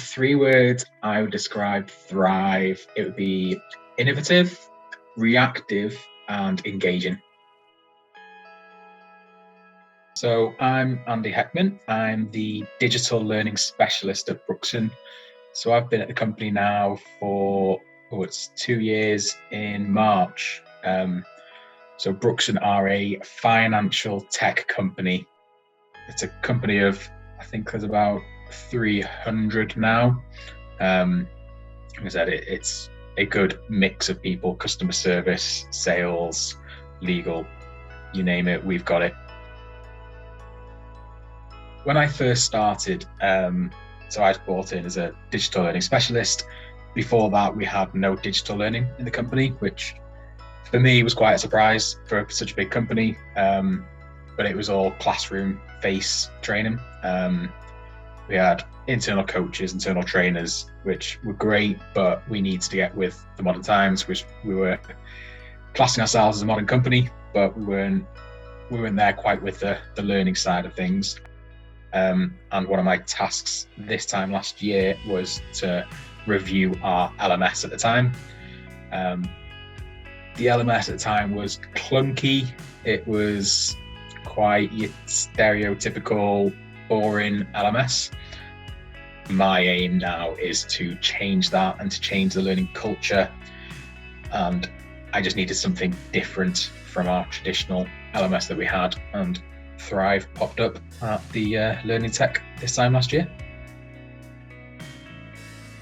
three words I would describe Thrive, it would be innovative, reactive, and engaging. So I'm Andy Heckman. I'm the digital learning specialist at Brookson. So I've been at the company now for, it's 2 years in March. So Brookson are a financial tech company. It's a company of, I think there's about 300 now. Like I said, it's a good mix of people: customer service, sales, legal, you name it, we've got it. When I first started, so I was brought in as a digital learning specialist. Before that, we had no digital learning in the company, which for me was quite a surprise for such a big company. But it was all classroom-based training. We had internal coaches, internal trainers, which were great, but we needed to get with the modern times, which we were classing ourselves as a modern company, but we weren't there quite with the learning side of things. And one of my tasks this time last year was to review our LMS at the time. The LMS at the time was clunky. It was quite your stereotypical, boring LMS. My aim now is to change that and to change the learning culture. And I just needed something different from our traditional LMS that we had. And Thrive popped up at the Learning Tech this time last year.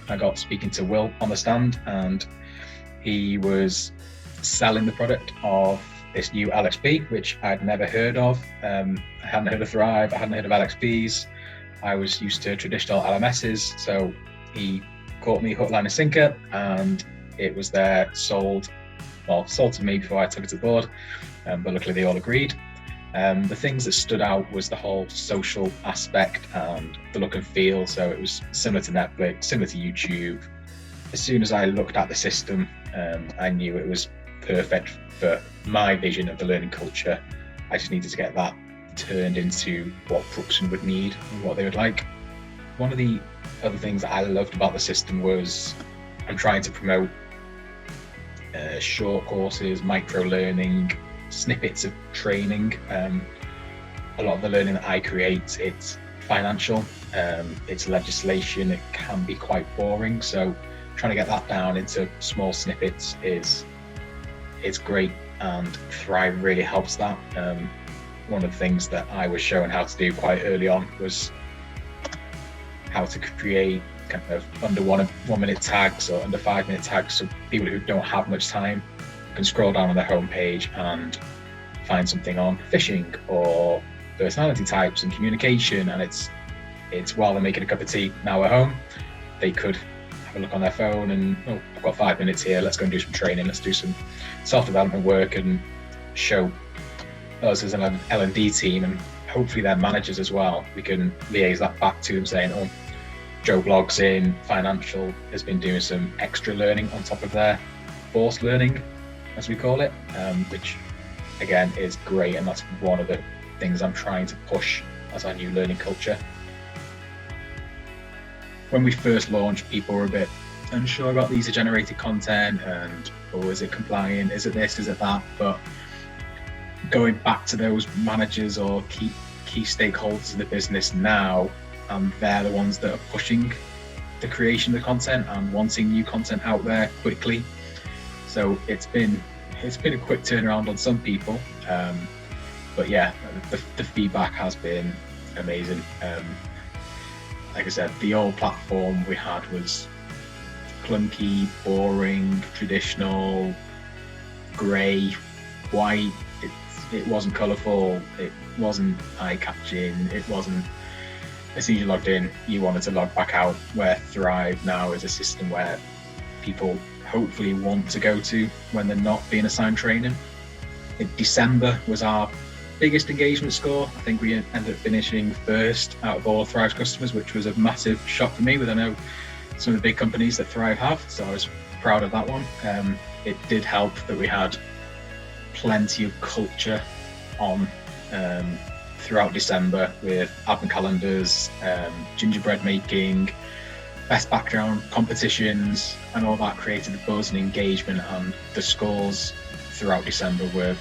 I got speaking to Will on the stand, and he was selling the product of this new LXP, which I'd never heard of. I hadn't heard of Thrive, I hadn't heard of LXPs. I was used to traditional LMSs, so he caught me hook, line and sinker, and it was there, sold to me before I took it to the board, but luckily they all agreed. The things that stood out was the whole social aspect and the look and feel. So it was similar to Netflix, similar to YouTube. As soon as I looked at the system, I knew it was perfect for my vision of the learning culture. I just needed to get that turned into what Brookson would need and what they would like. One of the other things that I loved about the system was I'm trying to promote short courses, micro learning, snippets of training. A lot of the learning that I create, it's financial, it's legislation, it can be quite boring. So trying to get that down into small snippets is great, and Thrive really helps that. One of the things that I was shown how to do quite early on was how to create kind of under 1 minute tags or under 5 minute tags, so people who don't have much time can scroll down on their homepage and find something on fishing or personality types and communication, and it's while they're making a cup of tea now at home, they could have a look on their phone and, oh, I've got 5 minutes here, let's go and do some training, let's do some self-development work, and show us as an L&D team, and hopefully their managers as well, we can liaise that back to them saying, oh, Joe Bloggs in financial has been doing some extra learning on top of their forced learning, as we call it, which again is great, and that's one of the things I'm trying to push as our new learning culture. When we first launched, people were a bit unsure about the user-generated content and, oh, is it compliant, is it this, is it that? But going back to those managers or key stakeholders in the business now, they're the ones that are pushing the creation of the content and wanting new content out there quickly. So it's been a quick turnaround on some people, but yeah, the feedback has been amazing. Like I said, the old platform we had was clunky, boring, traditional, grey, white. It wasn't colourful, it wasn't eye-catching, it wasn't, as soon as you logged in, you wanted to log back out, where Thrive now is a system where people hopefully want to go to when they're not being assigned training. In December was our biggest engagement score. I think we ended up finishing first out of all Thrive's customers, which was a massive shock for me, with I know some of the big companies that Thrive have, so I was proud of that one. It did help that we had plenty of culture on throughout December, with advent calendars, gingerbread making, best background competitions and all that created the buzz and engagement, and the scores throughout December were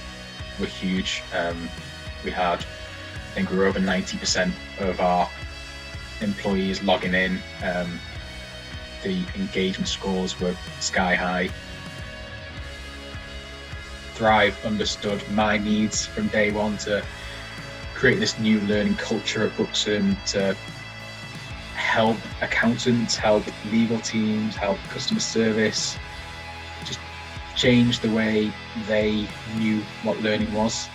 huge. We had, I think we were over 90% of our employees logging in. The engagement scores were sky high. Thrive understood my needs from day one to create this new learning culture at Brookson, to help accountants, help legal teams, help customer service, just change the way they knew what learning was.